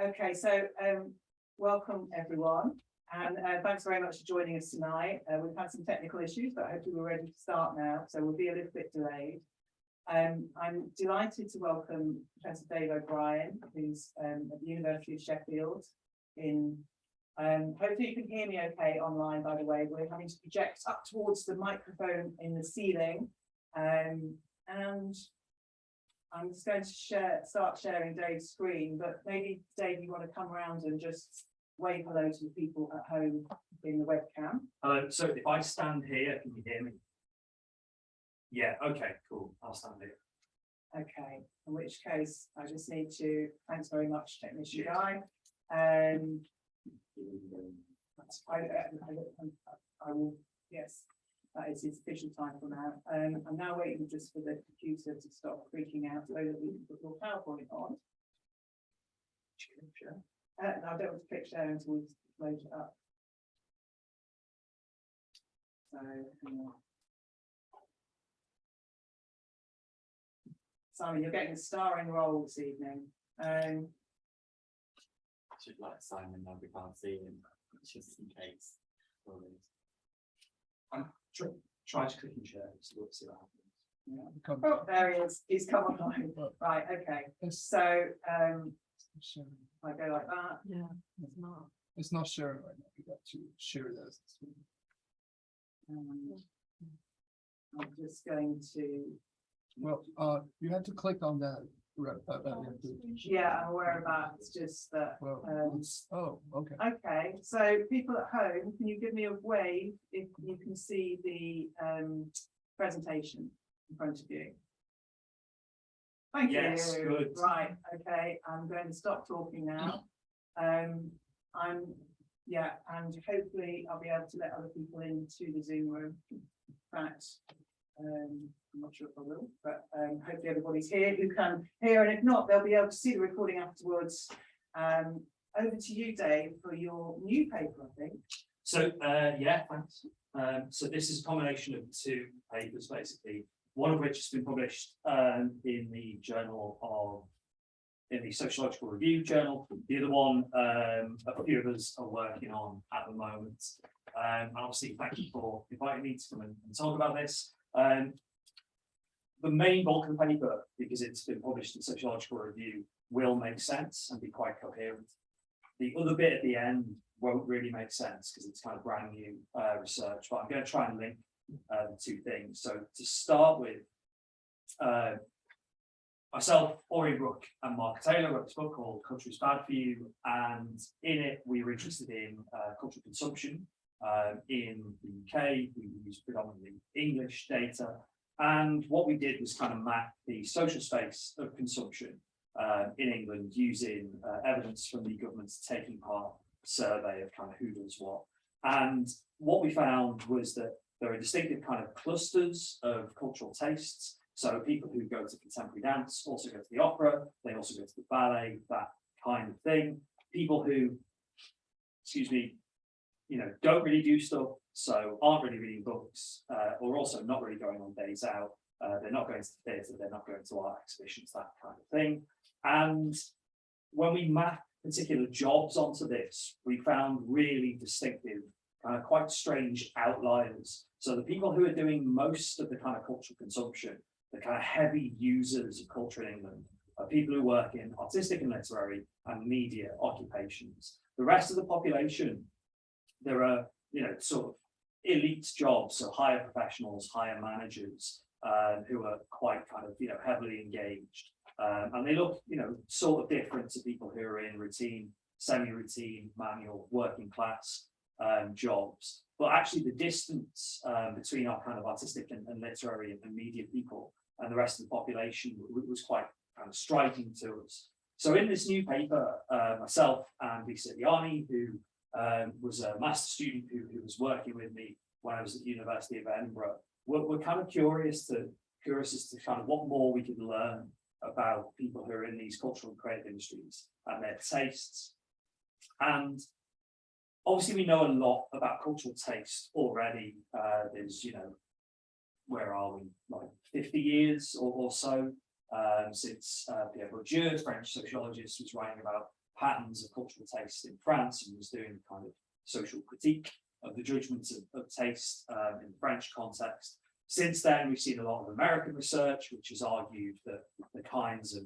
Okay, so welcome everyone, and thanks very much for joining us tonight. We've had some technical issues, but hopefully we're ready to start now, so we'll be a little bit delayed. I'm delighted to welcome Professor Dave O'Brien, who's at the University of Sheffield. Hopefully you can hear me okay online, by the way. We're having to project up towards the microphone in the ceiling, and I'm just going to start sharing Dave's screen, but maybe, Dave, you want to come around and just wave hello to the people at home in the webcam. Hello, so if I stand here, can you hear me? Yeah, okay, cool, I'll stand here. Okay, in which case, I just need to, thanks very much, technician guy. I will, yes. That is his official time for now. I'm now waiting just for the computer to stop freaking out so that we can put your PowerPoint on. No, I don't want to click share until we load it up. So, hang on. Simon, you're getting a starring role this evening. I should like Simon now we can't see him, just in case. Try to click and share, so we'll see what happens. Yeah. Oh, there he is. He's come online. Right, okay. So I go like that. Yeah, it's not. It's not sharing right now. You got to share it as I'm just going to. well, you have to click on that. Yeah, I'm aware of that. It's just that. Well, oh, okay. Okay, so people at home, can you give me a wave if you can see the presentation in front of you? Thank Yes, you. good. Right, okay, I'm going to stop talking now. And hopefully I'll be able to let other people into the Zoom room. In fact, I'm not sure if I will, but hopefully everybody's here who can hear, and if not, they'll be able to see the recording afterwards. Over to you, Dave, for your new paper, I think. So, yeah, thanks. So this is a combination of two papers, basically, one of which has been published in the Sociological Review journal. The other one, a few of us are working on at the moment. And obviously, thank you for inviting me to come and talk about this. The main bulk of the paper, because it's been published in Sociological Review, will make sense and be quite coherent. The other bit at the end won't really make sense because it's kind of brand new research, but I'm going to try and link the two things. So to start with, myself, Ori Brooke, and Mark Taylor wrote this book called Culture is Bad for You, and in it we were interested in cultural consumption in the UK. We used predominantly English data, and what we did was kind of map the social space of consumption in England using evidence from the government's Taking Part survey of kind of who does what. And what we found was that there are distinctive kind of clusters of cultural tastes. So people who go to contemporary dance also go to the opera, they also go to the ballet, that kind of thing. People who, don't really do stuff, so aren't really reading books, or also not really going on days out. They're not going to the theatre, they're not going to art exhibitions, that kind of thing. And when we map particular jobs onto this, we found really distinctive, kind of quite strange outliers. So the people who are doing most of the kind of cultural consumption, the kind of heavy users of culture in England, are people who work in artistic and literary and media occupations. The rest of the population, there are, sort of elite jobs, so higher professionals, higher managers, who are quite kind of, heavily engaged. And they look, sort of different to people who are in routine, semi-routine, manual, working class jobs. But actually the distance between our kind of artistic and literary and media people and the rest of the population was quite kind of striking to us. So in this new paper, myself and Lisa Yanni, who was a master's student who was working with me when I was at the University of Edinburgh, we're kind of curious as to kind of what more we could learn about people who are in these cultural and creative industries and their tastes. And obviously we know a lot about cultural taste already. There's, where are we, like 50 years or so since Pierre Bourdieu, French sociologist, was writing about patterns of cultural taste in France and was doing kind of social critique of the judgments of taste in the French context. Since then, we've seen a lot of American research, which has argued that the kinds of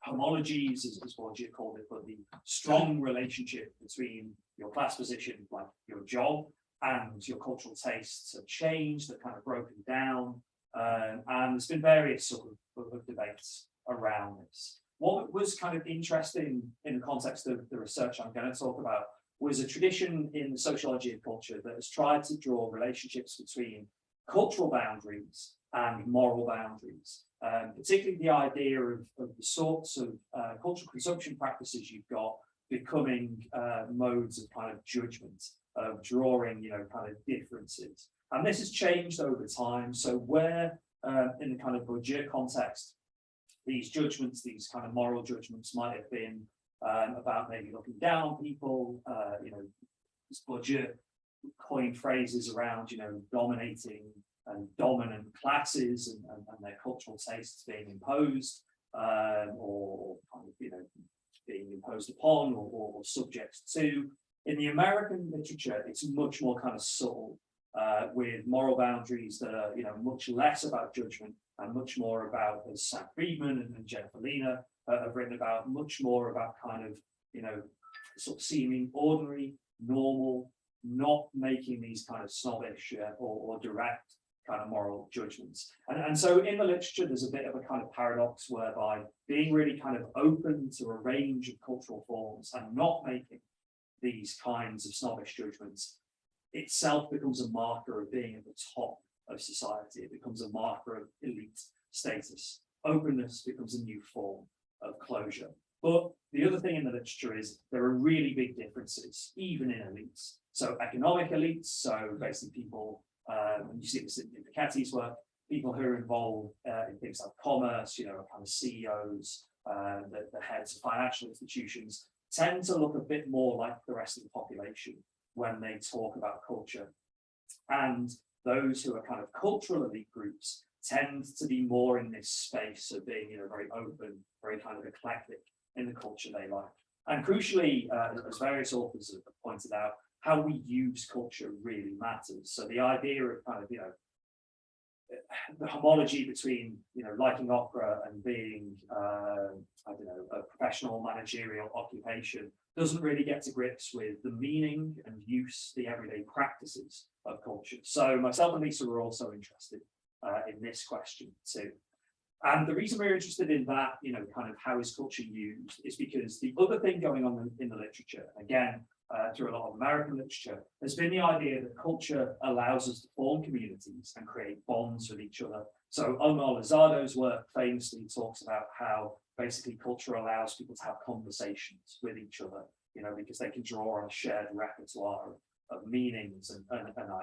homologies, as Borgia called it, but the strong relationship between your class position, like your job, and your cultural tastes have changed, they've kind of broken down, and there's been various sort of debates around this. What was kind of interesting in the context of the research I'm going to talk about was a tradition in the sociology of culture that has tried to draw relationships between cultural boundaries and moral boundaries, particularly the idea of the sorts of cultural consumption practices you've got becoming modes of kind of judgment, of drawing, kind of differences. And this has changed over time. So where in the kind of budget context, these judgments, these kind of moral judgments might have been about maybe looking down on people, this budget coined phrases around, dominating and dominant classes and their cultural tastes being imposed, or kind of, being imposed upon or subject to. In the American literature, it's much more kind of subtle, with moral boundaries that are, much less about judgment and much more about, as Sam Friedman and Jennifer Lena have written about, much more about kind of, sort of seeming ordinary, normal, not making these kind of snobbish or direct kind of moral judgments. And so in the literature, there's a bit of a kind of paradox whereby being really kind of open to a range of cultural forms and not making these kinds of snobbish judgments itself becomes a marker of being at the top of society. It becomes a marker of elite status. Openness becomes a new form of closure. But the other thing in the literature is there are really big differences, even in elites. So economic elites, so basically people, and you see this in Piketty's work, people who are involved in things like commerce, kind of CEOs, the heads of financial institutions, tend to look a bit more like the rest of the population when they talk about culture. And those who are kind of cultural elite groups tend to be more in this space of being, very open, very kind of eclectic in the culture they like. And crucially, as various authors have pointed out, how we use culture really matters. So the idea of kind of, the homology between, liking opera and being, a professional managerial occupation doesn't really get to grips with the meaning and use, the everyday practices of culture. So myself and Lisa were also interested in this question too. And the reason we're interested in that, kind of how is culture used, is because the other thing going on in the literature, again, through a lot of American literature, has been the idea that culture allows us to form communities and create bonds with each other. So Omar Lozado's work famously talks about how basically culture allows people to have conversations with each other, because they can draw on a shared repertoire of meanings and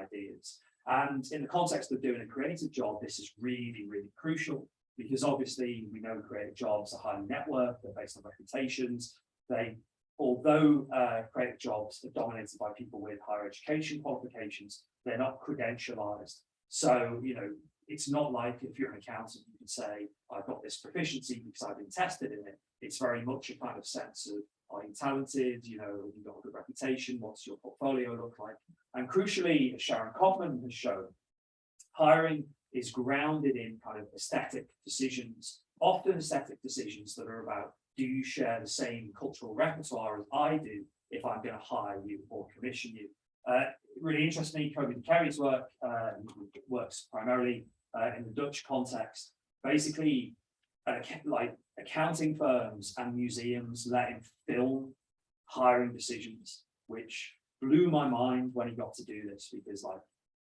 ideas. And in the context of doing a creative job, this is really, really crucial, because obviously we know creative jobs are highly networked, they're based on reputations. Although creative jobs are dominated by people with higher education qualifications, they're not credentialized. So, it's not like if you're an accountant, you can say, I've got this proficiency because I've been tested in it. It's very much a kind of sense of, are you talented? You've got a good reputation. What's your portfolio look like? And crucially, as Sharon Kaufman has shown, hiring is grounded in kind of aesthetic decisions, often aesthetic decisions that are about, do you share the same cultural repertoire as I do if I'm going to hire you or commission you? Really interests me, Kobe de Kerry's work, works primarily in the Dutch context. Basically, like accounting firms and museums let him film hiring decisions, which blew my mind when he got to do this, because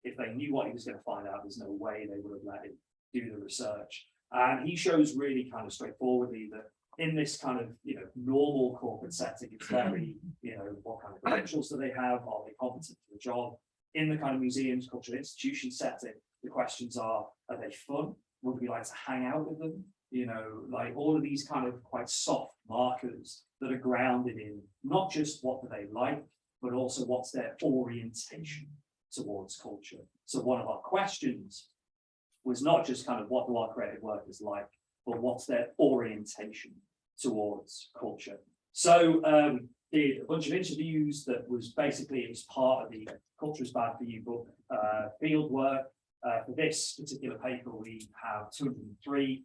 if they knew what he was going to find out, there's no way they would have let him do the research. And he shows really kind of straightforwardly that in this kind of, normal corporate setting, it's very, what kind of credentials do they have? Are they competent for the job? In the kind of museums, cultural institution setting, the questions are they fun? Would we like to hang out with them? All of these kind of quite soft markers that are grounded in not just what do they like, but also what's their orientation towards culture. So one of our questions was not just kind of what do our creative workers like, but what's their orientation towards culture. So we did a bunch of interviews that was basically, it was part of the Culture is Bad for You book field work. For this particular paper, we have 203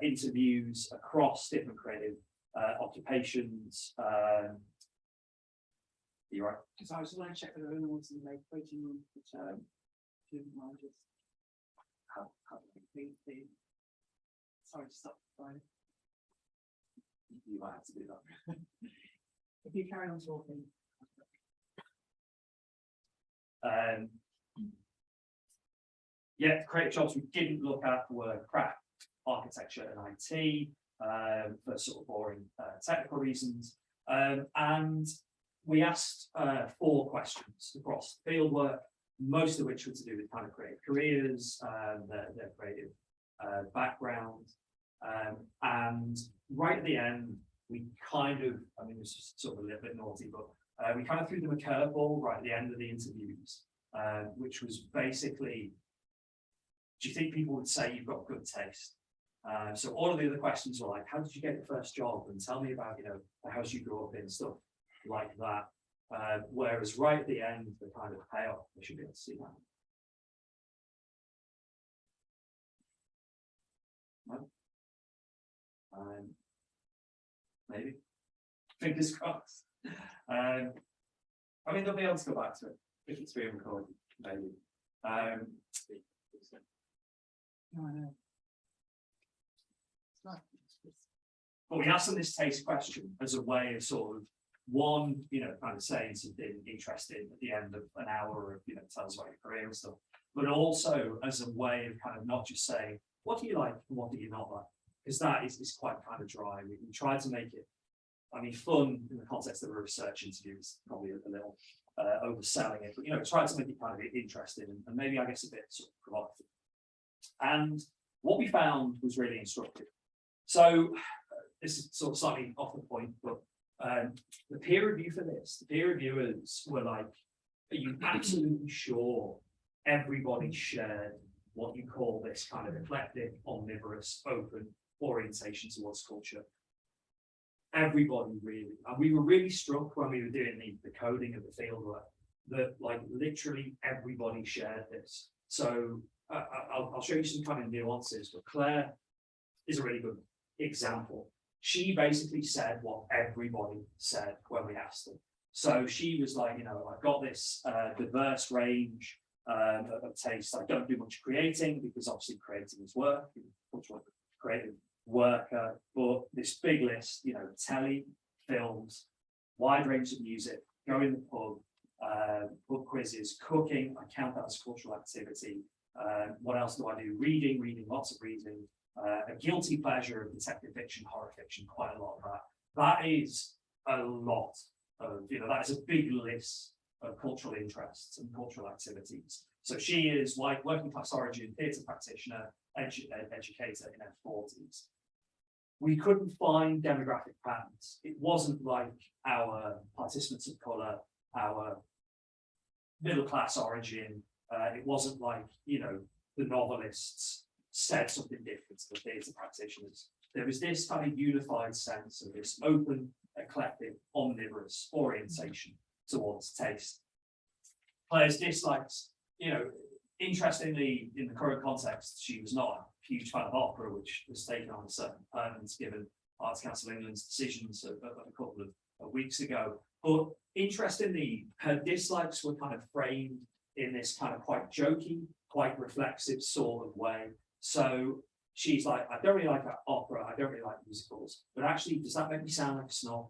interviews across different creative occupations. You're right. So I just want to check that everyone wants to make voting on the term. Didn't mind just how complete the. Sorry to stop. Fine. You might have to do that. If you carry on talking. Yeah, creative jobs we didn't look at were craft, architecture, and IT for sort of boring technical reasons. And we asked 4 questions across fieldwork, most of which were to do with kind of creative careers, their creative background. And right at the end, we kind of, I mean, this is sort of a little bit naughty, but we kind of threw them a curveball right at the end of the interviews, which was basically, do you think people would say you've got good taste? So all of the other questions were like, how did you get your first job? And tell me about, the house you grew up in, stuff like that. Whereas right at the end, the kind of payoff, we should be able to see that. No? Maybe. Fingers crossed. I mean, they'll be able to go back to it if it's being recorded, maybe. No, I know. But we asked them this taste question as a way of sort of one, kind of saying something interesting at the end of an hour of, tell us about your career and stuff, but also as a way of kind of not just saying, what do you like and what do you not like? Because that is quite kind of dry. We tried to make it, I mean, fun in the context of a research interview is probably a little overselling it, but tried to make it kind of interesting and maybe, I guess, a bit sort of provocative. And what we found was really instructive. So this is sort of slightly off the point, but the peer review for this, the peer reviewers were like, are you absolutely sure everybody shared what you call this kind of eclectic, omnivorous, open orientation towards culture? Everybody really, and we were really struck when we were doing the coding of the fieldwork that like literally everybody shared this. So I'll show you some kind of nuances, but Claire is a really good example. She basically said what everybody said when we asked them. So she was like, I've got this diverse range of taste. I don't do much creating because obviously creating is work, creative worker, but this big list, telly, films, wide range of music, going to the pub, book quizzes, cooking, I count that as cultural activity. What else do I do? Reading, lots of reading. A guilty pleasure of detective fiction, horror fiction, quite a lot of that. That is a lot of, that is a big list of cultural interests and cultural activities. So she is white, working class origin, theatre practitioner, educator in her 40s. We couldn't find demographic patterns. It wasn't like our participants of colour, our middle class origin. It wasn't like, the novelists said something different to the theatre practitioners. There was this kind of unified sense of this open, eclectic, omnivorous orientation towards taste. Claire's dislikes, interestingly, in the current context, she was not a huge fan of opera, which was taken on a certain permanence given Arts Council England's decisions a couple of weeks ago. But interestingly, her dislikes were kind of framed in this kind of quite jokey, quite reflexive sort of way. So she's like, I don't really like opera, I don't really like musicals, but actually, does that make me sound like a snob?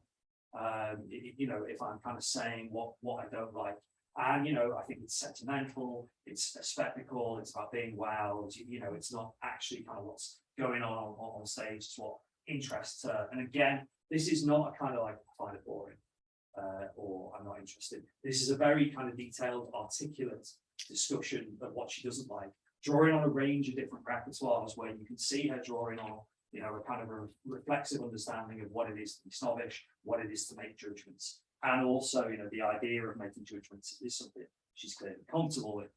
If I'm kind of saying what I don't like. And, I think it's sentimental, it's a spectacle, it's about being wowed, it's not actually kind of what's going on stage, it's what interests her. And again, this is not a kind of like, I find it boring, or I'm not interested. This is a very kind of detailed, articulate discussion of what she doesn't like, drawing on a range of different repertoires where you can see her drawing on, a kind of a reflexive understanding of what it is to be snobbish, what it is to make judgments. And also, the idea of making judgments is something she's clearly comfortable with.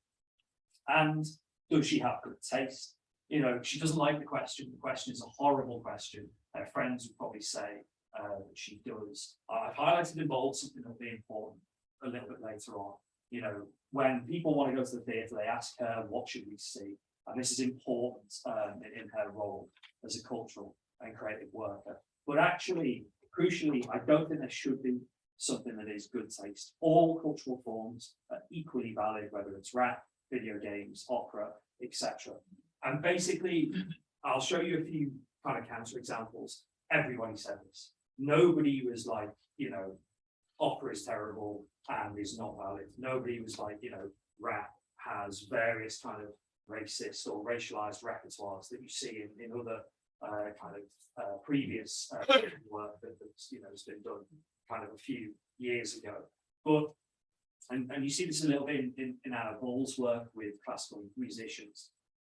And does she have good taste? you know, she doesn't like the question. The question is a horrible question. Her friends would probably say that she does. I've highlighted in bold something that'll be important a little bit later on. You know, when people want to go to the theatre, they ask her, what should we see? And this is important in her role as a cultural and creative worker. But actually, crucially, I don't think there should be something that is good taste. All cultural forms are equally valid, whether it's rap, video games, opera, etc. And basically, I'll show you a few kind of counter examples. Everybody said this. Nobody was like, you know, opera is terrible and is not valid. Nobody was like, you know, rap has various kind of racist or racialized repertoires that you see in other kind of previous work that's, you know, has been done kind of a few years ago. But and you see this a little bit in our Ball's work with classical musicians.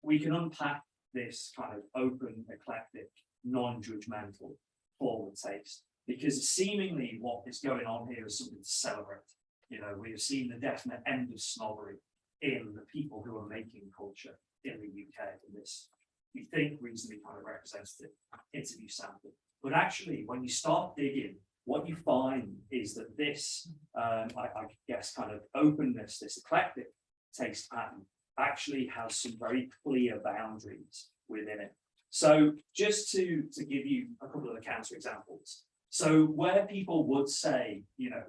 We can unpack this kind of open, eclectic, non-judgmental forward taste, because seemingly what is going on here is something to celebrate. You know, we have seen the definite end of snobbery in the people who are making culture in the UK, in this, we think, reasonably kind of representative interview sample. But actually, when you start digging, what you find is that this, I guess, kind of openness, this eclectic taste pattern, actually has some very clear boundaries within it. So just to give you a couple of the counter examples. So where people would say, you know,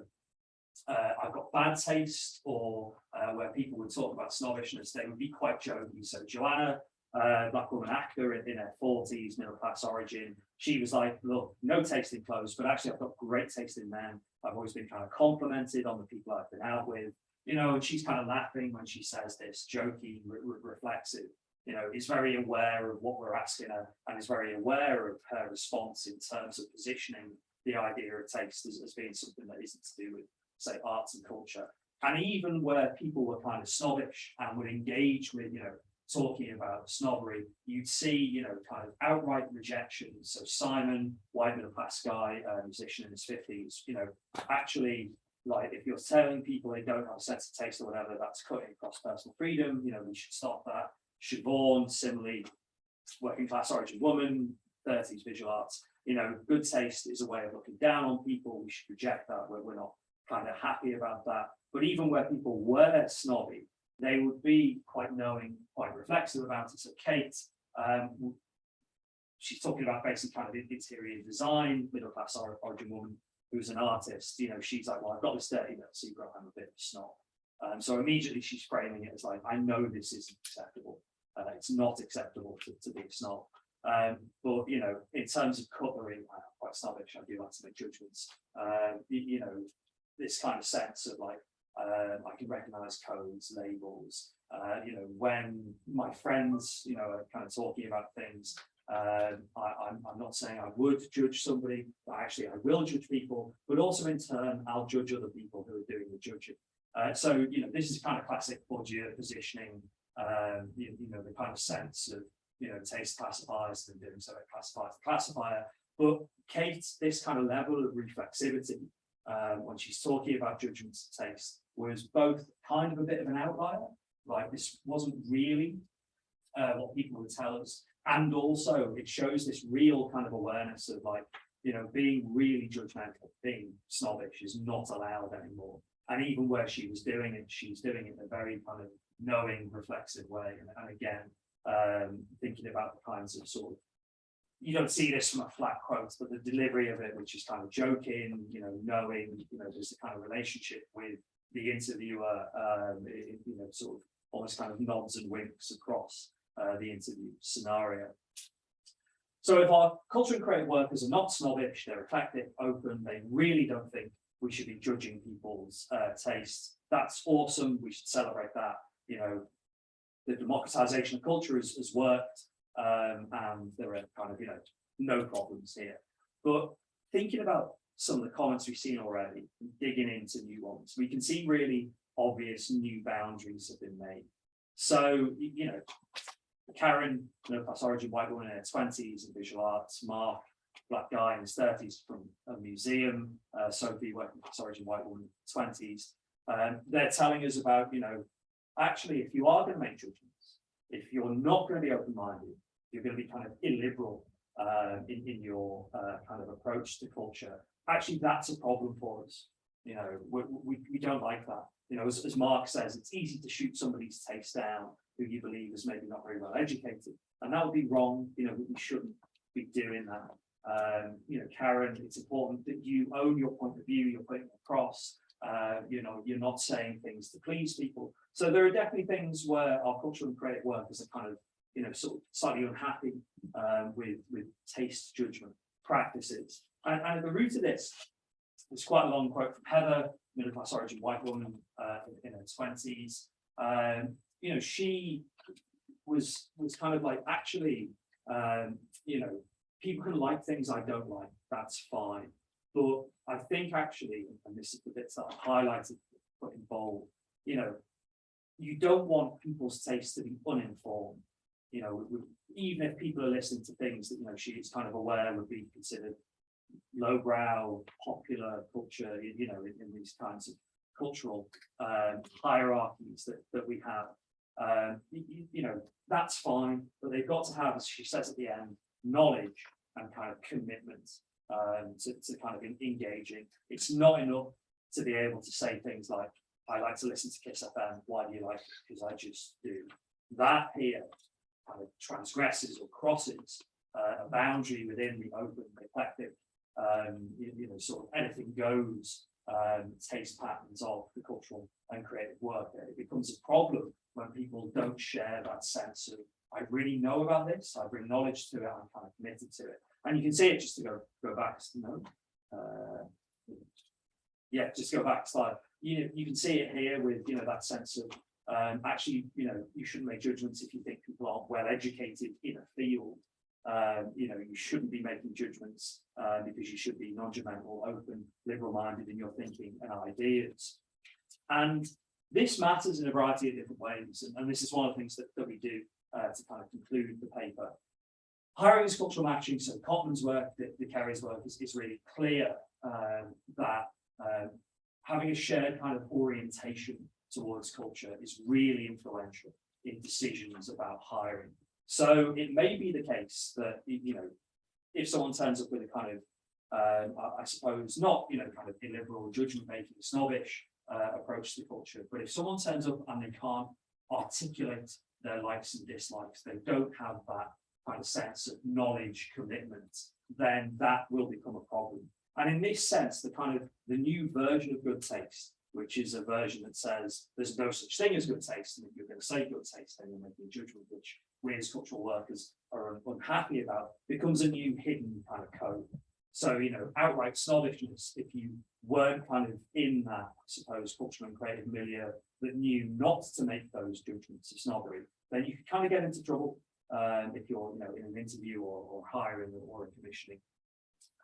I've got bad taste, or where people would talk about snobbishness, they would be quite jokey. So Joanna, black woman actor in her 40s, middle class origin, she was like, look, no taste in clothes, but actually I've got great taste in men. I've always been kind of complimented on the people I've been out with, you know, and she's kind of laughing when she says this, jokey, reflexive, you know, is very aware of what we're asking her, and is very aware of her response in terms of positioning the idea of taste as being something that isn't to do with, say, arts and culture. And even where people were kind of snobbish and would engage with, you know, talking about snobbery, you'd see, you know, kind of outright rejection. So Simon, white middle class guy, musician in his 50s, you know, actually, like, if you're telling people they don't have a sense of taste or whatever, that's cutting across personal freedom, you know, we should stop that. Siobhan, similarly, working class origin woman, 30s visual arts, you know, good taste is a way of looking down on people. We should reject that, where we're not kind of happy about that. But even where people were snobby, they would be quite knowing, quite reflexive about it. So Kate, she's talking about basically kind of interior design, middle class origin woman who's an artist. You know, she's like, well, I've got this dirty little secret, I'm a bit of a snob. So immediately she's framing it as like, I know this isn't acceptable. It's not acceptable to be a snob. But, you know, in terms of cutlery, I'm quite snobbish. I do like to make judgments. You know, this kind of sense of like, I can recognize codes, labels, you know, when my friends, you know, are kind of talking about things, I'm not saying I would judge somebody, but actually I will judge people, but also in turn, I'll judge other people who are doing the judging. So, you know, this is kind of classic Bourdieu positioning, you know, the kind of sense of, you know, taste classifies and doing so it classifies the classifier. But Kate, this kind of level of reflexivity, when she's talking about judgments of taste, was both kind of a bit of an outlier, like this wasn't really what people would tell us, and also it shows this real kind of awareness of like, you know, being really judgmental, being snobbish is not allowed anymore. And even where she was doing it, she's doing it in a very kind of knowing, reflexive way. And again, thinking about the kinds of sort of, you don't see this from a flat quote, but the delivery of it, which is kind of joking, you know, knowing, you know, there's a kind of relationship with the interviewer, you know, sort of almost kind of nods and winks across the interview scenario. So if our culture and creative workers are not snobbish, they're eclectic, open, they really don't think we should be judging people's tastes, that's awesome, we should celebrate that. You know, the democratization of culture has worked, and there are kind of, you know, no problems here. But thinking about some of the comments we've seen already, digging into new ones, we can see really obvious new boundaries have been made. So, you know, Karen, middle class origin white woman in her 20s in visual arts, Mark, black guy in his 30s from a museum, Sophie, working class origin white woman in 20s. They're telling us about, you know, actually, if you are going to make judgments, If you're not going to be open-minded, you're going to be kind of illiberal in your kind of approach to culture. Actually, that's a problem for us. You know, we don't like that. You know, as Mark says, it's easy to shoot somebody's taste down who you believe is maybe not very well educated, and that would be wrong. You know, we shouldn't be doing that. You know, Karen, it's important that you own your point of view, you're putting it across. You know, you're not saying things to please people. So there are definitely things where our cultural and creative workers are kind of, you know, sort of slightly unhappy with taste judgment practices. And at the root of this, there's quite a long quote from Heather, middle class origin white woman in her 20s. You know, she was kind of like, actually, you know, people can like things I don't like, that's fine. But I think actually, and this is the bits that I highlighted, put in bold, you know, you don't want people's tastes to be uninformed. You know, even if people are listening to things that, you know, she is kind of aware would be considered lowbrow, popular culture, you know, in these kinds of cultural hierarchies that we have, you know, that's fine, but they've got to have, as she says at the end, knowledge and kind of commitment to kind of engaging. It's not enough to be able to say things like, I like to listen to Kiss FM, why do you like it? Because I just do. That here kind of transgresses or crosses a boundary within the open, eclectic, you know, sort of anything goes taste patterns of the cultural and creative work. It becomes a problem when people don't share that sense of, I really know about this, I bring knowledge to it, I'm kind of committed to it. And you can see it, just to go back, you know, yeah, just go back slide. You can see it here with, you know, that sense of actually, you know, you shouldn't make judgments if you think people aren't well educated in a field. You know, you shouldn't be making judgments because you should be non-judgmental, open, liberal-minded in your thinking and ideas. And this matters in a variety of different ways, and this is one of the things that we do to kind of conclude the paper. Hiring is cultural matching, so Cotman's work, the Kerry's work is really clear that having a shared kind of orientation towards culture is really influential in decisions about hiring. So it may be the case that, you know, if someone turns up with a kind of, I suppose, not, you know, kind of illiberal, judgment-making, snobbish approach to culture, but if someone turns up and they can't articulate their likes and dislikes, they don't have that kind of sense of knowledge, commitment, then that will become a problem. And in this sense, the new version of good taste, which is a version that says there's no such thing as good taste, and if you're going to say good taste, then you're making a judgment which we as cultural workers are unhappy about, becomes a new hidden kind of code. So, you know, outright snobbishness, if you weren't kind of in that, I suppose, cultural and creative milieu that knew not to make those judgments of snobbery, then you could kind of get into trouble if you're, you know, in an interview or hiring or a commissioning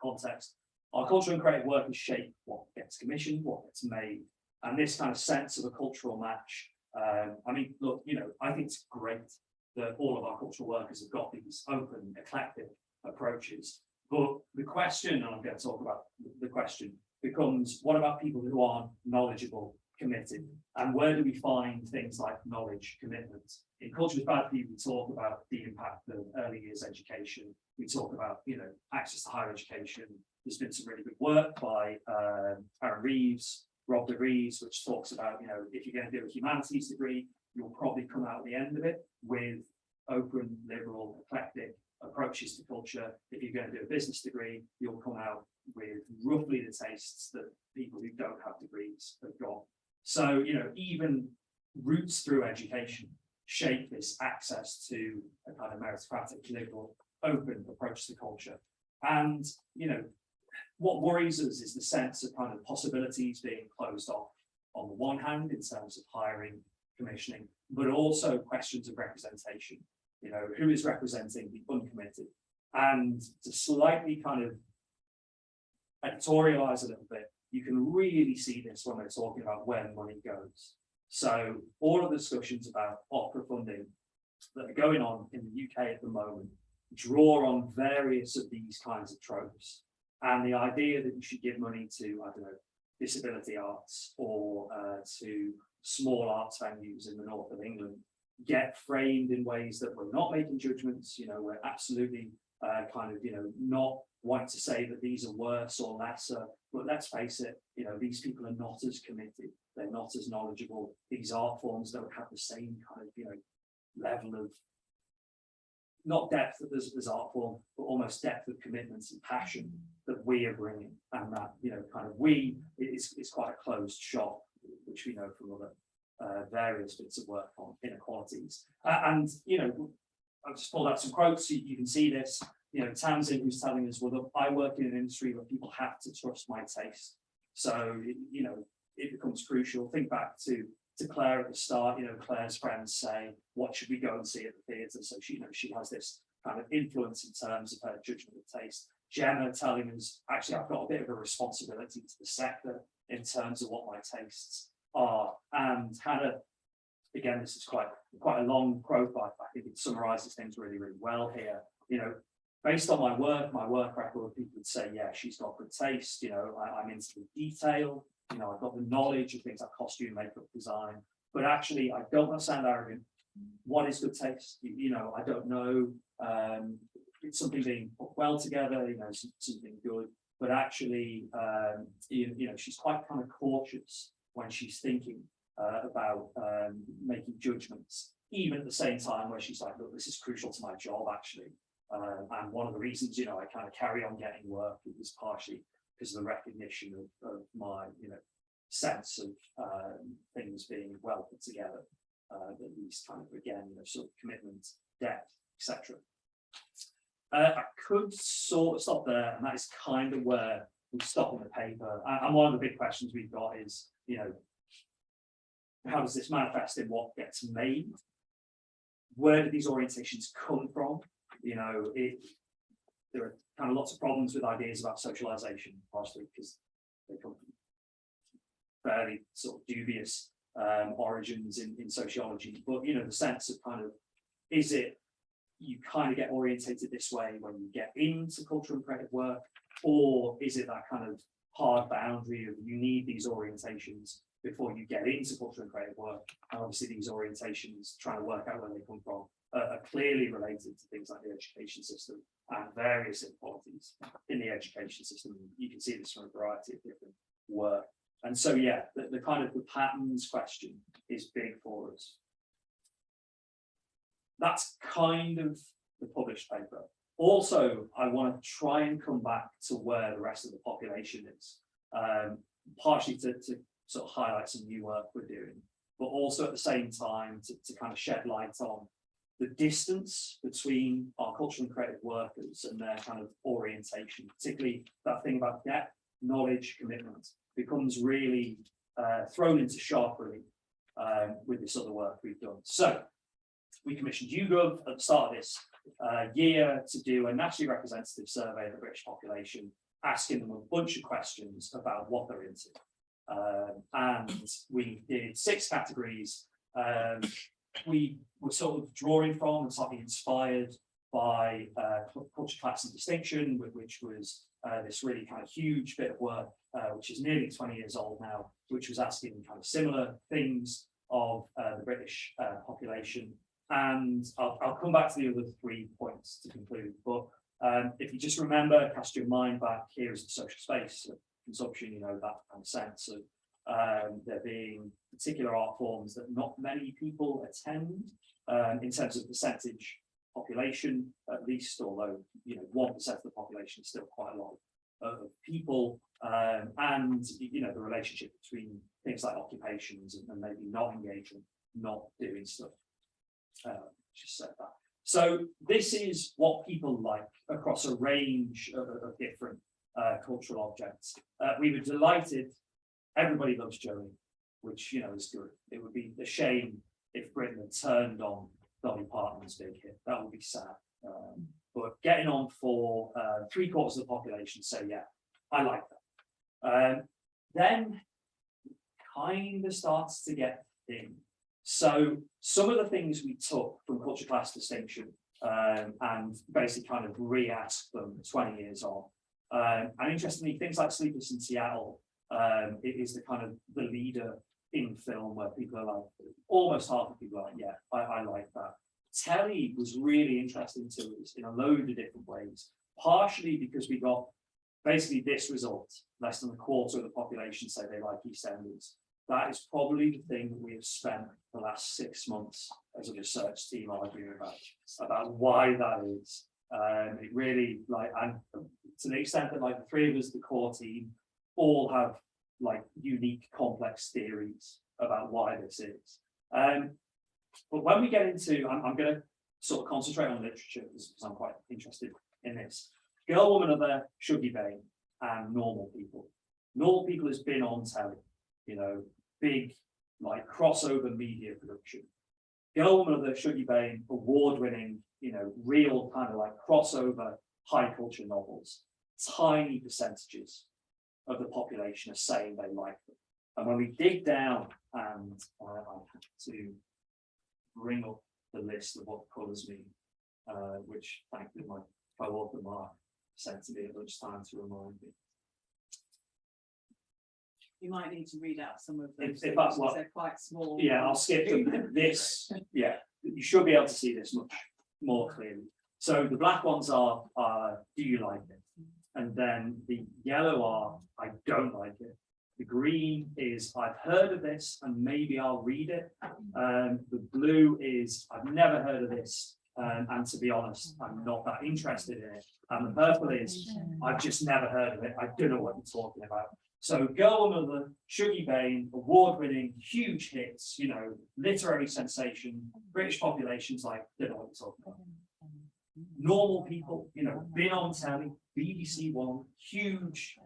context. Our cultural and creative work is shape what gets commissioned, what gets made, and this kind of sense of a cultural match. I mean, look, you know, I think it's great that all of our cultural workers have got these open, eclectic approaches. But the question, and I'm going to talk about the question, becomes, what about people who aren't knowledgeable, committed? And where do we find things like knowledge, commitment? In Culture is Bad For You, we talk about the impact of early years education. We talk about, you know, access to higher education. There's been some really good work by Aaron Reeves, Rob de Vries, which talks about, you know, if you're going to do a humanities degree, you'll probably come out at the end of it with open, liberal, eclectic approaches to culture. If you're going to do a business degree, you'll come out with roughly the tastes that people who don't have degrees have got. So, you know, even routes through education shape this access to a kind of meritocratic, liberal, open approach to culture. And, you know, what worries us is the sense of kind of possibilities being closed off on the one hand in terms of hiring, commissioning, but also questions of representation. You know, who is representing the uncommitted? And to slightly kind of editorialize a little bit, you can really see this when we're talking about where money goes. So all of the discussions about opera funding that are going on in the UK at the moment draw on various of these kinds of tropes. And the idea that you should give money to, I don't know, disability arts or to small arts venues in the north of England get framed in ways that we're not making judgments. We're absolutely not wanting to say that these are worse or lesser, but let's face it, these people are not as committed, they're not as knowledgeable. These art forms don't have the same kind of level of, not depth as art form, but almost depth of commitment and passion that we are bringing, and that it's quite a closed shop, which we know from other various bits of work on inequalities. And I've just pulled out some quotes so you can see this. Townsend, who's telling us, well, look, I work in an industry where people have to trust my taste. So, it becomes crucial. Think back to Claire at the start. Claire's friends say, what should we go and see at the theatre? So she has this kind of influence in terms of her judgment of taste. Gemma telling us, actually, I've got a bit of a responsibility to the sector in terms of what my tastes are. And Hannah, again, this is quite a long quote, but I think it summarizes things really, really well here. Based on my work record, people would say, yeah, she's got good taste. I'm into the detail. I've got the knowledge of things like costume, makeup, design. But actually, I don't want to sound arrogant. What is good taste? I don't know. It's something being put well together. Something good. But actually, she's quite kind of cautious when she's thinking about making judgments. Even at the same time, where she's like, look, this is crucial to my job, actually. And one of the reasons, I kind of carry on getting work is partially because of the recognition of my, sense of things being well put together. These kind of, again, sort of commitment, depth, etc. I could sort of stop there, and that is kind of where we stop in the paper. And one of the big questions we've got is, how does this manifest in what gets made? Where do these orientations come from? There are kind of lots of problems with ideas about socialization, partially because they come from fairly sort of dubious origins in sociology. But the sense of kind of, is it you kind of get orientated this way when you get into cultural and creative work, or is it that kind of hard boundary of you need these orientations before you get into cultural and creative work? And obviously these orientations, trying to work out where they come from, are clearly related to things like the education system and various inequalities in the education system. You can see this from a variety of different work. And so, yeah, the kind of the patterns question is big for us. That's kind of the published paper. Also, I want to try and come back to where the rest of the population is, partially to sort of highlight some new work we're doing, but also at the same time to kind of shed light on the distance between our cultural and creative workers and their kind of orientation, particularly that thing about depth, knowledge, commitment, becomes really thrown into sharp relief with this other work we've done. So we commissioned YouGov at the start of this year to do a nationally representative survey of the British population, asking them a bunch of questions about what they're into. And we did 6 categories. We were sort of drawing from and slightly inspired by culture, class and distinction, which was this really kind of huge bit of work, which is nearly 20 years old now, which was asking kind of similar things of the British population. And I'll come back to the other 3 points to conclude. But if you just remember, cast your mind back, here is the social space of consumption, that kind of sense of there being particular art forms that not many people attend in terms of percentage population, at least, although 1% of the population is still quite a lot of people, and the relationship between things like occupations and maybe not engaging, not doing stuff. Just said that. So this is what people like across a range of different cultural objects. We were delighted. Everybody loves Joey, which is good. It would be a shame if Britain had turned on Dolly Parton's big hit. That would be sad. But getting on for 3/4 of the population say, yeah, I like that. Then kind of starts to get thin. So some of the things we took from culture class distinction and basically kind of re-asked them 20 years on. And interestingly, things like Sleepless in Seattle, it is the kind of the leader in film where people are like, almost half of people are like, yeah, I like that. Telly was really interesting to us in a load of different ways, partially because we got basically this result: less than a quarter of the population say they like EastEnders. That is probably the thing that we have spent the last 6 months as a research team arguing about why that is. It really, like, and to the extent that like the three of us, the core team, all have like unique complex theories about why this is. But when we get into, I'm going to sort of concentrate on literature because I'm quite interested in this. Girl, Woman, Other, Shuggy Bane, and Normal People. Normal People has been on telly, you know, big like crossover media production. Girl, Woman, Other, Shuggy Bane, award-winning, you know, real kind of like crossover high culture novels. Tiny percentages of the population are saying they like them. And when we dig down, and I have to bring up the list of what colours mean, which thankfully my co-author Mark sent to me at lunchtime to remind me. You might need to read out some of them. If that's what, they're quite small. yeah, I'll skip them. This, yeah, you should be able to see this much more clearly. So the black ones are do you like it? And then the yellow are I don't like it. The green is I've heard of this and maybe I'll read it. The blue is I've never heard of this, and to be honest, I'm not that interested in it. And the purple is I've just never heard of it. I don't know what you're talking about. So Girl, Woman, Other, Shuggy Bane, award-winning, huge hits, you know, literary sensation, British populations like, don't know what you're talking about. Normal People, you know, been on telly, BBC One, huge,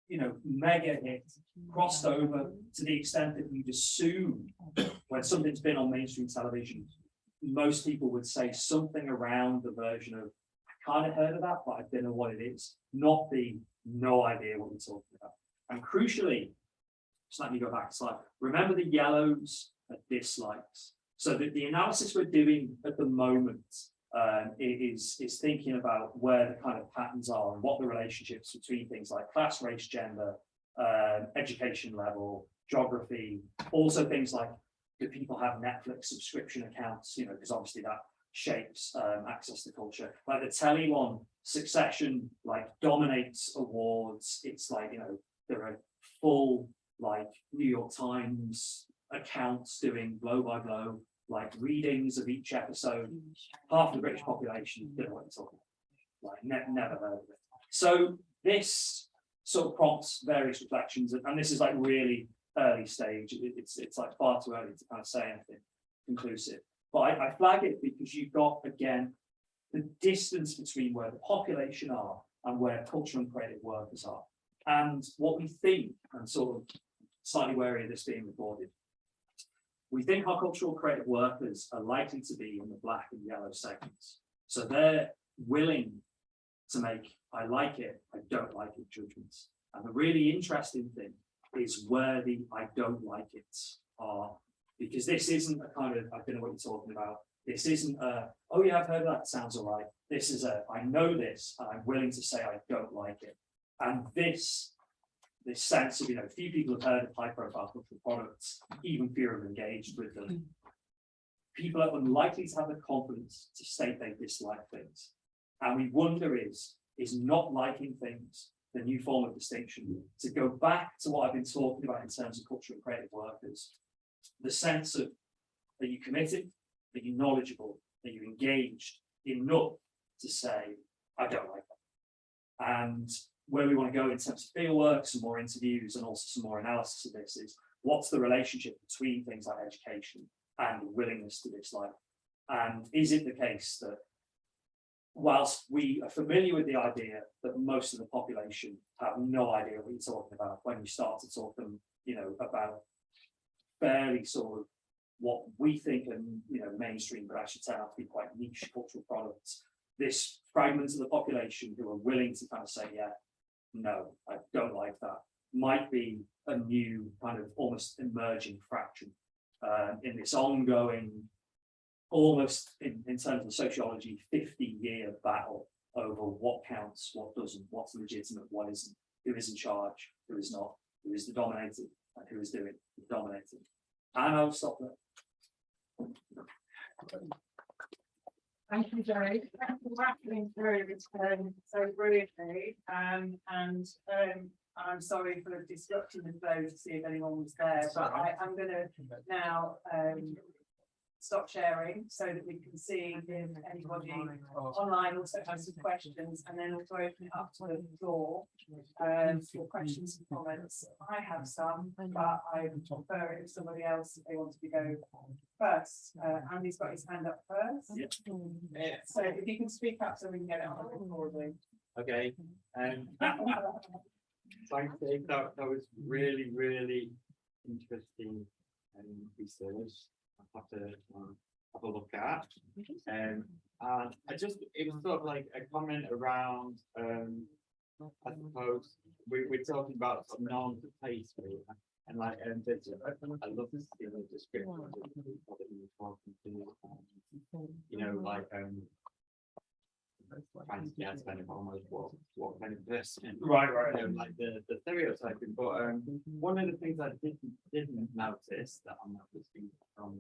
you know, mega hit, crossed over to the extent that you'd assume when something's been on mainstream television, most people would say something around the version of, I kind of heard of that, but I don't know what it is, not the no idea what we're talking about. And crucially, just let me go back a slide. Remember the yellows are dislikes. So that the analysis we're doing at the moment is thinking about where the kind of patterns are and what the relationships between things like class, race, gender, education level, geography, also things like do people have Netflix subscription accounts, you know, because obviously that shapes access to culture. Like the telly one, Succession, like dominates awards. It's like, you know, there are full like New York Times accounts doing blow by blow, like readings of each episode. Half the British population don't know what you're talking about, like never heard of it. So this sort of prompts various reflections, and this is like really early stage. It's like far too early to kind of say anything conclusive. But I flag it because you've got, again, the distance between where the population are and where cultural and creative workers are. And what we think, and sort of slightly wary of this being recorded, we think our cultural creative workers are likely to be in the black and yellow segments. So they're willing to make I like it, I don't like it judgments. And the really interesting thing is where the I don't like it are, because this isn't a kind of, I don't know what you're talking about. This isn't a, oh yeah, I've heard that, sounds all right. This is a, I know this, and I'm willing to say I don't like it. And this sense of, you know, few people have heard of high profile cultural products, even fewer have engaged with them. People are unlikely to have the confidence to state they dislike things. And we wonder is not liking things the new form of distinction? To go back to what I've been talking about in terms of cultural and creative workers, the sense of, are you committed? Are you knowledgeable? Are you engaged enough to say, I don't like that? And where we want to go in terms of fieldwork, some more interviews and also some more analysis of this is, what's the relationship between things like education and willingness to dislike? And is it the case that whilst we are familiar with the idea that most of the population have no idea what you're talking about when you start to talk them, you know, about fairly sort of what we think are, you know, mainstream, but actually turn out to be quite niche cultural products, this fragment of the population who are willing to kind of say, yeah, no, I don't like that, might be a new kind of almost emerging fraction in this ongoing, almost in terms of sociology, 50-year battle over what counts, what doesn't, what's legitimate, what isn't, who is in charge, who is not, who is the dominated, who is doing dominating. And I'll stop there. Thank you, Jerry. Thank you for rattling through this so brilliantly. I'm sorry for disrupting the flow to see if anyone was there, but I'm going to now stop sharing so that we can see if anybody online also has some questions, and then also open it up to the floor for questions and comments. I have some, but I prefer it if somebody else, if they wanted to go first. Andy's got his hand up first. Yeah. So if you can speak up so we can get it on the recording. Okay. Thanks, Dave. That was really, really interesting research. I'll have to have a look at. And it was sort of like a comment around, I suppose we're talking about sort of norms of taste, really. And like, I love this, description of what you were talking to, like, trying to get kind of almost what kind of person, Right. like the stereotyping. But one of the things I didn't notice that I'm not listening from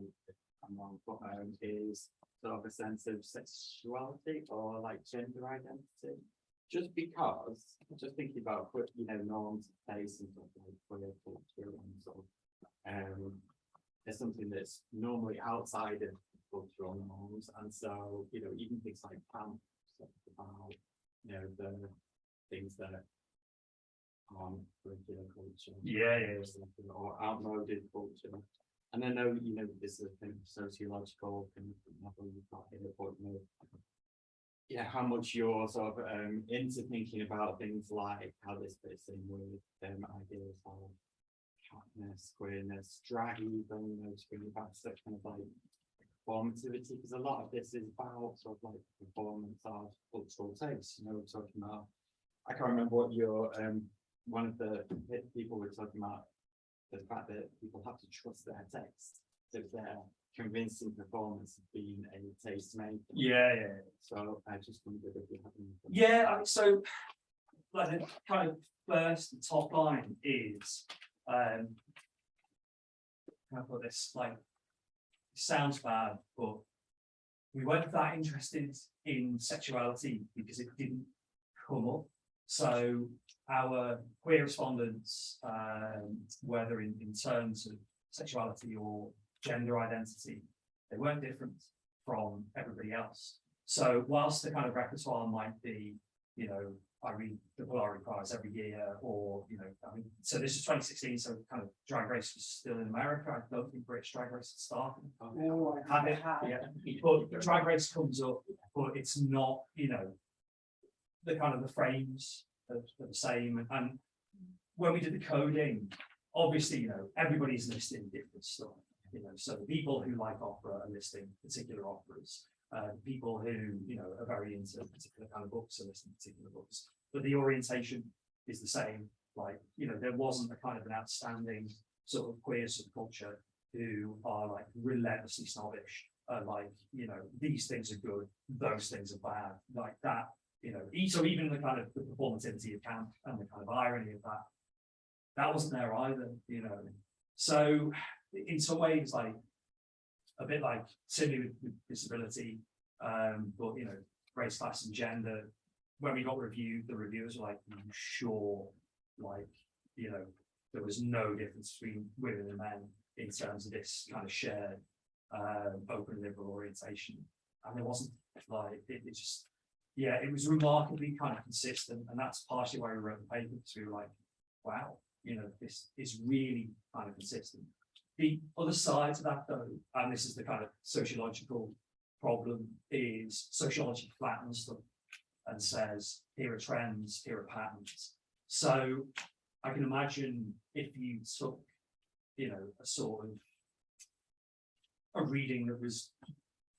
is sort of a sense of sexuality or like gender identity. Just because, just thinking about norms of taste and stuff like queer culture and sort of there's something that's normally outside of cultural norms, and so even things like pants about the things that aren't regular culture, or outmoded culture. And I know this is a kind of sociological kind of level you've got here, but how much you're sort of into thinking about things like how this fits in with ideas of hotness, queerness, drag, even screening back to that kind of like formativity, because a lot of this is about sort of like performance of cultural taste. We're talking about, I can't remember what your one of the people were talking about, the fact that people have to trust their taste, so their convincing performance of being a taste maker. Yeah. So I just wondered if you have any. Yeah, so like the kind of first top line is how put this, like, it sounds bad, but we weren't that interested in sexuality because it didn't come up. So our queer respondents, whether in terms of sexuality or gender identity, they weren't different from everybody else. So whilst the kind of repertoire might be, I read the Polari Prize every year, or, so this is 2016, so kind of Drag Race was still in America. I don't think British Drag Race had started. But Drag Race comes up, but it's not, the kind of the frames are the same. And when we did the coding, obviously, everybody's listing different stuff. So the people who like opera are listing particular operas. People who are very into particular kind of books are listing particular books. But the orientation is the same. Like, there wasn't a kind of an outstanding sort of queer subculture who are like relentlessly snobbish. Like, these things are good, those things are bad. Like that, so even the kind of the performativity of camp and the kind of irony of that wasn't there either, So in some ways, like a bit like similarly with disability, but race, class, and gender. When we got reviewed, the reviewers were like, sure, like there was no difference between women and men in terms of this kind of shared open liberal orientation, and there wasn't like it just. Yeah, it was remarkably kind of consistent, and that's partially why we wrote the paper, because we were like, wow, this is really kind of consistent. The other side to that, though, and this is the kind of sociological problem, is sociology flattens them and says, here are trends, here are patterns. So I can imagine if you took, a sort of a reading that was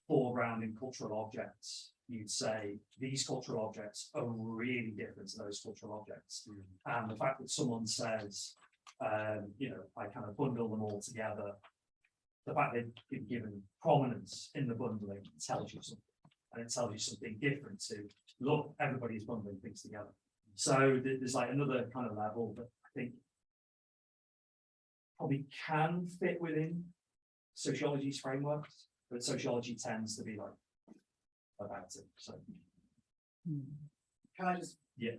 foregrounding cultural objects, you'd say these cultural objects are really different to those cultural objects. And the fact that someone says, I kind of bundle them all together, the fact they've been given prominence in the bundling tells you something, and it tells you something different to, look, everybody's bundling things together. So there's like another kind of level that I think probably can fit within sociology's frameworks, but sociology tends to be like about it. So Can I just? Yeah.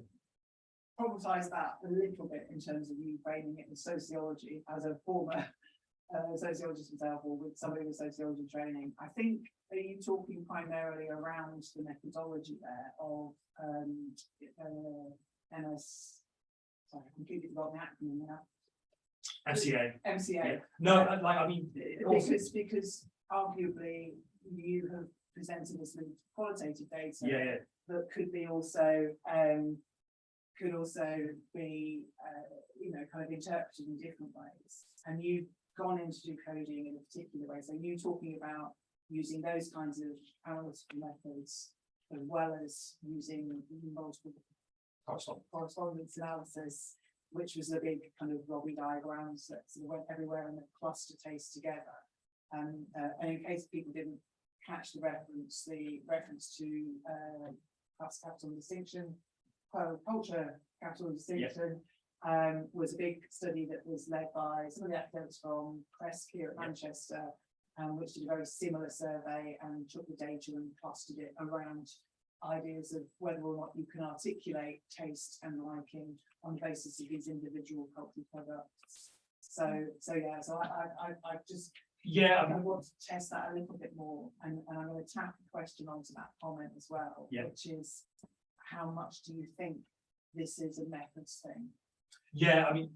Problematize that a little bit in terms of you framing it in sociology as a former sociologist myself, or with somebody with sociology training. I think, are you talking primarily around the methodology there of MS? Sorry, I completely forgot the acronym now. MCA. MCA. Yeah. No, like I mean, it also, Because arguably you have presented us with qualitative data yeah, that could also be you know, kind of interpreted in different ways, and you've gone into do coding in a particular way. So you talking about using those kinds of analytical methods as well as using multiple correspondence analysis, which was a big kind of lobby diagrams that sort of went everywhere and the cluster taste together. And in case people didn't catch the reference to class capital distinction, culture capital distinction, was a big study that was led by some of the academics from Crest here at Manchester, which did a very similar survey and took the data and clustered it around ideas of whether or not you can articulate taste and liking on the basis of these individual cultural products. So I just I want to test that a little bit more, and I'm going to tack a question onto that comment as well, which is, how much do you think this is a methods thing? yeah. I mean,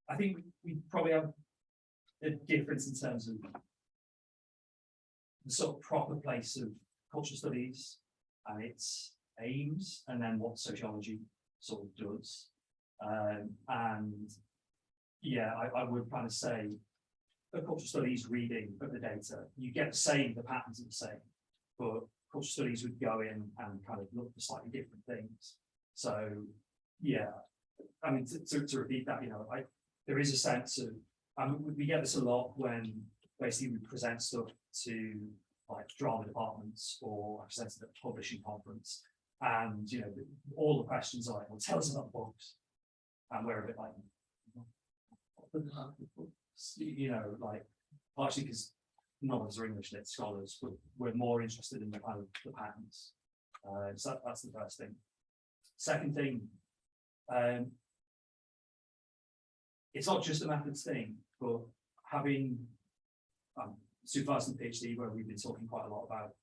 I think we probably have a difference in terms of the sort of proper place of cultural studies and its aims, and then what sociology sort of does. And yeah, I would kind of say the cultural studies reading of the data, you get the patterns are the same, but cultural studies would go in and kind of look for slightly different things. So yeah, I mean, to repeat that, you know, there is a sense of, we get this a lot when basically we present stuff to like drama departments, or I presented at a publishing conference, and you know, all the questions are like, well, tell us about books, and we're a bit like, you know, like, partially because none of us are English lit scholars, but we're more interested in the kind of the patterns. So that's the first thing. Second thing, it's not just a methods thing, but having supervising the PhD, where we've been talking quite a lot about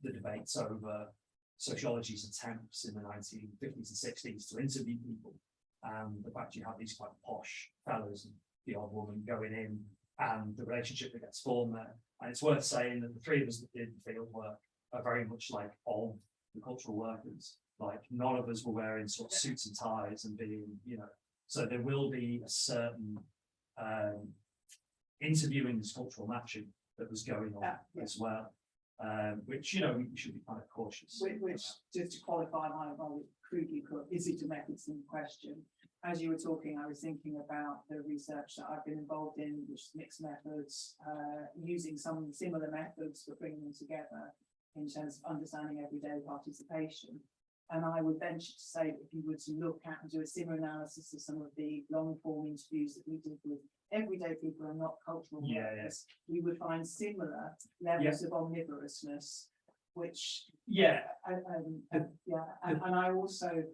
the debates over sociology's attempts in the 1950s and 60s to interview people, and the fact you have these quite posh fellows and the odd woman going in, and the relationship that gets formed there. And it's worth saying that the three of us that did the field work are very much like of the cultural workers. Like, none of us were wearing sort of suits and ties and being, you know, so there will be a certain interviewing this cultural matching that was going on as well, which, you know, we should be kind of cautious. Which just to qualify my crudely put, is it a methods in question? As you were talking, I was thinking about the research that I've been involved in, which is mixed methods, using some similar methods but bringing them together in terms of understanding everyday participation. And I would venture to say that if you were to look at and do a similar analysis of some of the long form interviews that we did with everyday people and not cultural workers, we would find similar levels of omnivorousness, which and I also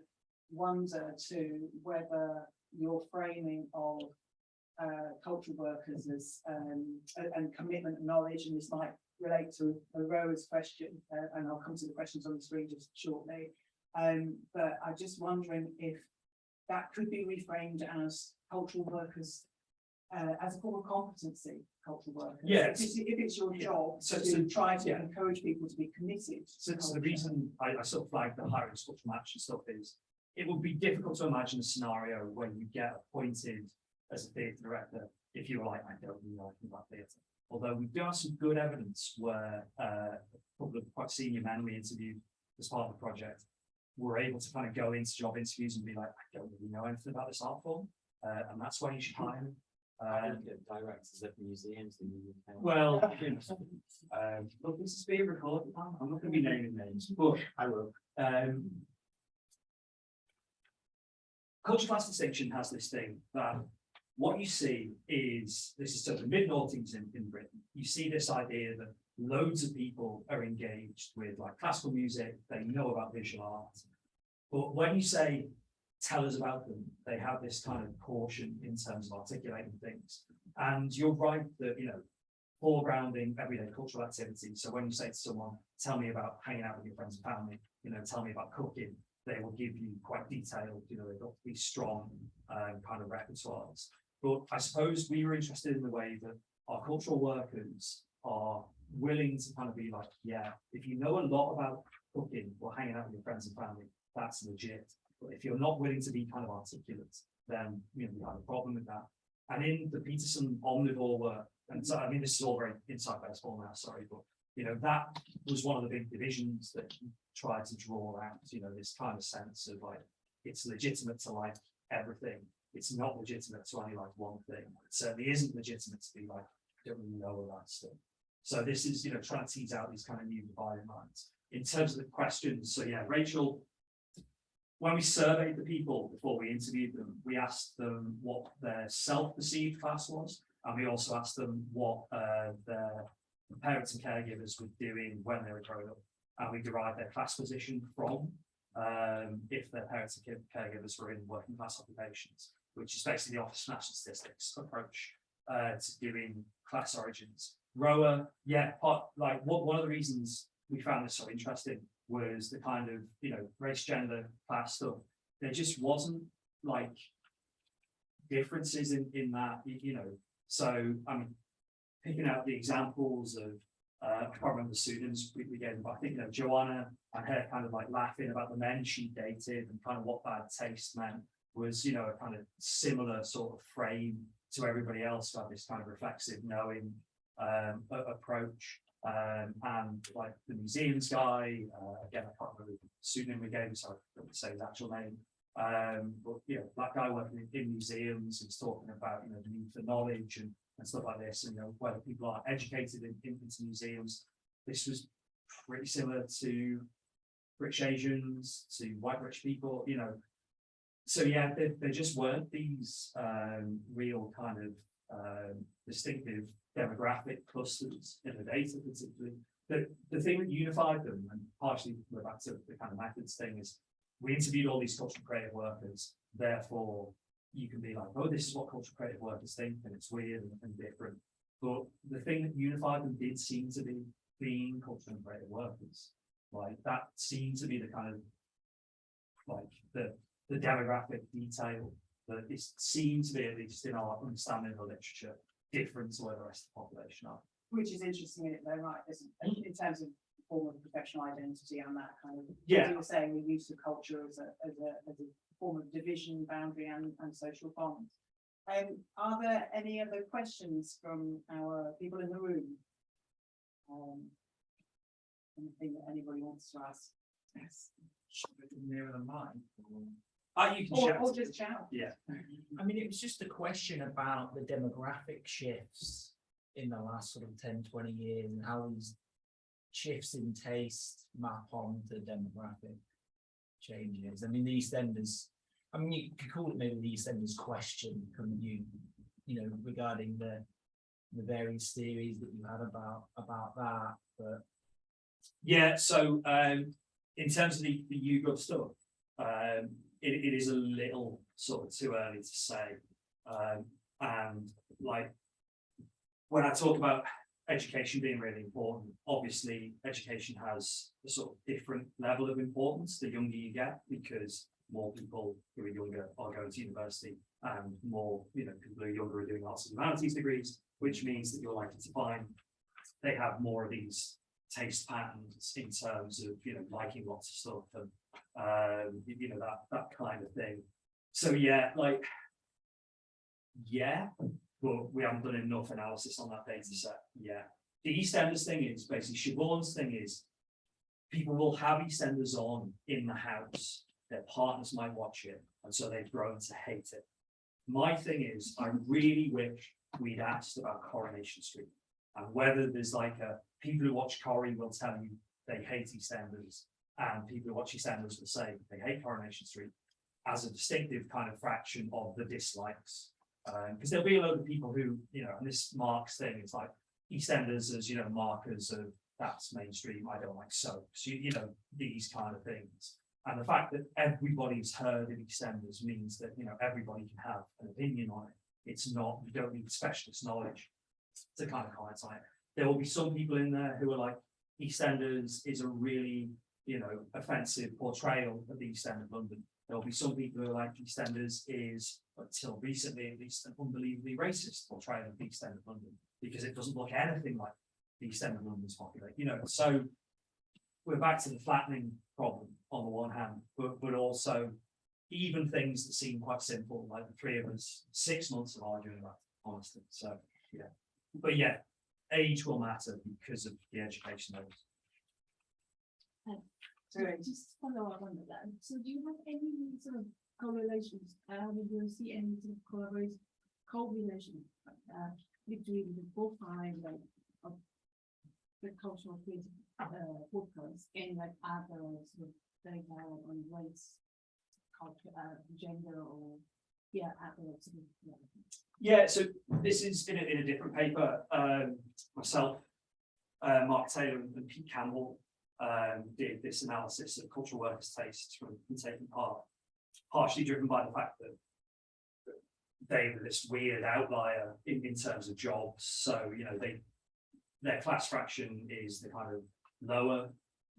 wonder too whether your framing of cultural workers as and commitment and knowledge, and this might relate to Roa's question, and I'll come to the questions on the screen just shortly. But I'm just wondering if that could be reframed as cultural workers as a form of competency, cultural workers. Yeah, if it's your job to try to encourage people to be committed. So the reason I sort of flagged the hiring structural matching stuff is it would be difficult to imagine a scenario where you get appointed as a theatre director if you were like, I don't really know anything about theatre. Although we do have some good evidence where a couple of quite senior men we interviewed as part of the project were able to kind of go into job interviews and be like, I don't really know anything about this art form, and that's why you should hire them. Directors at museums in the UK. Well, look, this is being recorded. I'm not going to be naming names, but I will. culture class distinction has this thing that what you see is, this is sort of the mid-noughties in Britain, you see this idea that loads of people are engaged with like classical music, they know about visual art, but when you say, tell us about them, they have this kind of caution in terms of articulating things. And you're right that, you know, foregrounding everyday cultural activity. So when you say to someone, tell me about hanging out with your friends and family, you know, tell me about cooking, they will give you quite detailed, you know, they've got to be strong kind of repertoires. But I suppose we were interested in the way that our cultural workers are willing to kind of be like, yeah, if you know a lot about cooking or hanging out with your friends and family, that's legit. But if you're not willing to be kind of articulate, then, you know, we have a problem with that. And in the Peterson omnivore work, and so, I mean, this is all very inside baseball now, sorry, but, you know, that was one of the big divisions that he tried to draw out, you know, this kind of sense of like, it's legitimate to like everything. It's not legitimate to only like one thing. It certainly isn't legitimate to be like, don't really know about stuff. So this is, you know, trying to tease out these kind of new dividing lines. In terms of the questions, so yeah, Rachel, when we surveyed the people before we interviewed them, we asked them what their self-perceived class was, and we also asked them what their parents and caregivers were doing when they were growing up, and we derived their class position from if their parents and caregivers were in working class occupations, which is basically the Office of National Statistics approach to doing class origins. Roa, yeah, like one of the reasons we found this so interesting was the kind of, you know, race, gender, class stuff. There just wasn't like differences in that, you know. So I mean, picking out the examples of I can't remember the pseudonyms we gave them, but I think, you know, Joanna and her kind of like laughing about the men she dated and kind of what bad taste meant was, you know, a kind of similar sort of frame to everybody else, to have this kind of reflexive knowing approach. And like the museums guy, again, I can't remember the pseudonym we gave him, so I don't say his actual name. But you know, that guy working in museums is talking about, you know, the need for knowledge and stuff like this, and you know, whether people are educated into museums. This was pretty similar to British Asians, to white rich people, you know. So yeah, there just weren't these real kind of distinctive demographic clusters in the data, particularly. The thing that unified them, and partially we're back to the kind of methods thing, is we interviewed all these cultural creative workers, therefore you can be like, oh, this is what cultural creative workers think, and it's weird and different. But the thing that unified them did seem to be being cultural and creative workers. Like that seemed to be the kind of like the demographic detail that it seemed to be, at least in our understanding of the literature, different to where the rest of the population are. Which is interesting in its own right, isn't it? In terms of form of professional identity and that kind of, Yeah. as you were saying, the use of culture as a form of division, boundary, and social bonds. Are there any other questions from our people in the room? Anything that anybody wants to ask? Yes. Nearer than mine. You can shout. Or just shout. Yeah. I mean, it was just a question about the demographic shifts in the last sort of 10, 20 years and how these shifts in taste map on to demographic changes. I mean, the EastEnders, I mean, you could call it maybe the EastEnders question, couldn't you? You know, regarding the various theories that you had about that. But Yeah, so in terms of the YouGov stuff, it is a little sort of too early to say. And like when I talk about education being really important, obviously education has a sort of different level of importance the younger you get, because more people who are younger are going to university, and more, you know, people who are younger are doing arts and humanities degrees, which means that you're likely to find they have more of these taste patterns in terms of, you know, liking lots of stuff and you know, that kind of thing. So yeah, like yeah, but we haven't done enough analysis on that data set yet. The EastEnders thing is basically, Siobhan's thing is people will have EastEnders on in the house, their partners might watch it, and so they've grown to hate it. My thing is, I really wish we'd asked about Coronation Street and whether there's like a people who watch Corrie will tell you they hate EastEnders, and people who watch EastEnders will say they hate Coronation Street. as a distinctive kind of fraction of the dislikes. Because there'll be a load of people who, you know, and this marks thing, it's like EastEnders as, you know, markers of that's mainstream, I don't like soaps, you know, these kind of things. And the fact that everybody's heard of EastEnders means that, you know, everybody can have an opinion on it. It's not, you don't need specialist knowledge to kind of comment on it. There will be some people in there who are like, EastEnders is a really, you know, offensive portrayal of the East End of London. There will be some people who are like, EastEnders is, until recently at least, an unbelievably racist portrayal of the East End of London, because it doesn't look anything like the East End of London's population, you know. So we're back to the flattening problem on the one hand, but also even things that seem quite simple, like the three of us, 6 months of arguing about, honestly. So yeah, but yeah, age will matter because of the education levels. Sorry, just follow up on that. So do you have any sort of correlations? Do you see any sort of correlation between the profile of the cultural workers and like other sort of data on race, culture, gender, or other sort of Yeah, so this is in a different paper. Myself, Mark Taylor and Pete Campbell did this analysis of cultural workers' tastes from taking part, partially driven by the fact that they were this weird outlier in terms of jobs. So, you know, their class fraction is the kind of lower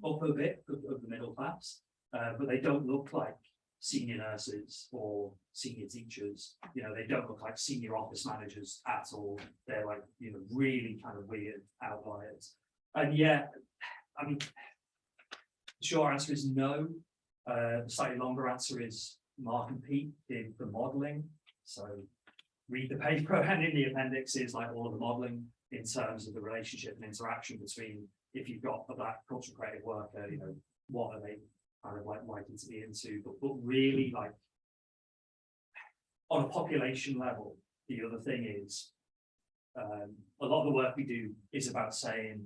upper bit of the middle class, but they don't look like senior nurses or senior teachers. You know, they don't look like senior office managers at all. They're like, you know, really kind of weird outliers. And yeah, I mean, the short answer is no. The slightly longer answer is Mark and Pete did the modelling. So read the paper, and in the appendix is like all of the modelling in terms of the relationship and interaction between, if you've got a black cultural creative worker, you know, what are they kind of like likely to be into, but really like on a population level, the other thing is a lot of the work we do is about saying,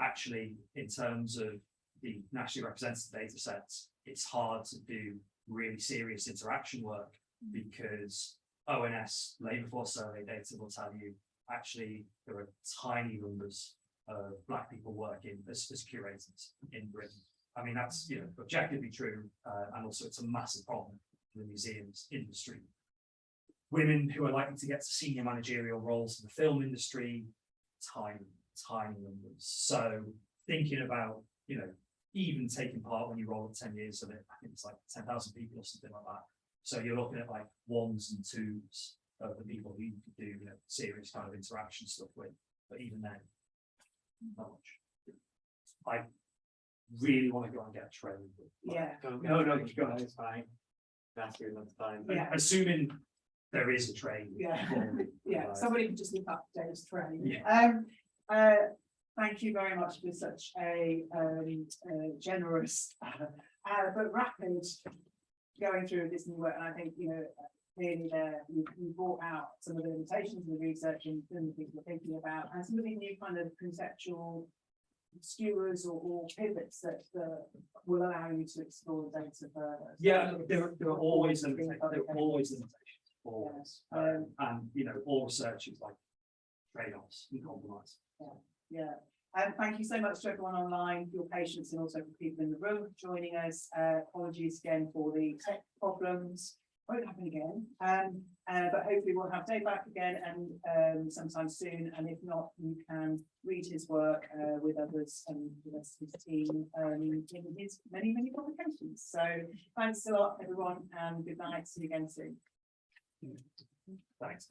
actually, in terms of the nationally representative data sets, it's hard to do really serious interaction work because ONS labour force survey data will tell you actually there are tiny numbers of black people working as curators in Britain. I mean, that's, you know, objectively true, and also it's a massive problem in the museums industry. Women who are likely to get to senior managerial roles in the film industry, tiny numbers. So thinking about, you know, even taking part when you roll up 10 years of it, I think it's like 10,000 people or something like that. So you're looking at like ones and twos of the people who you could do, you know, serious kind of interaction stuff with, but even then, not much. I really want to go and get trained. Yeah. No, you go. It's fine. That's you another time. Yeah. Assuming there is a train. Yeah. Yeah, somebody could just look up Dave's train. Yeah. Thank you very much for such a generous but rapid going through this new work. And I think, you know, clearly there you brought out some of the limitations of the research and the things we're thinking about, and some of the new kind of conceptual skewers or pivots that will allow you to explore the data further. Yeah, there are always limitations. There are always limitations. Always. And you know, all research is like trade-offs and compromise. Yeah. Thank you so much to everyone online for your patience, and also for people in the room joining us. Apologies again for the tech problems. Won't happen again. But hopefully we'll have Dave back again and sometime soon. And if not, you can read his work with others and the rest of his team in his many publications. So thanks a lot, everyone, and good night. See you again soon. Thanks.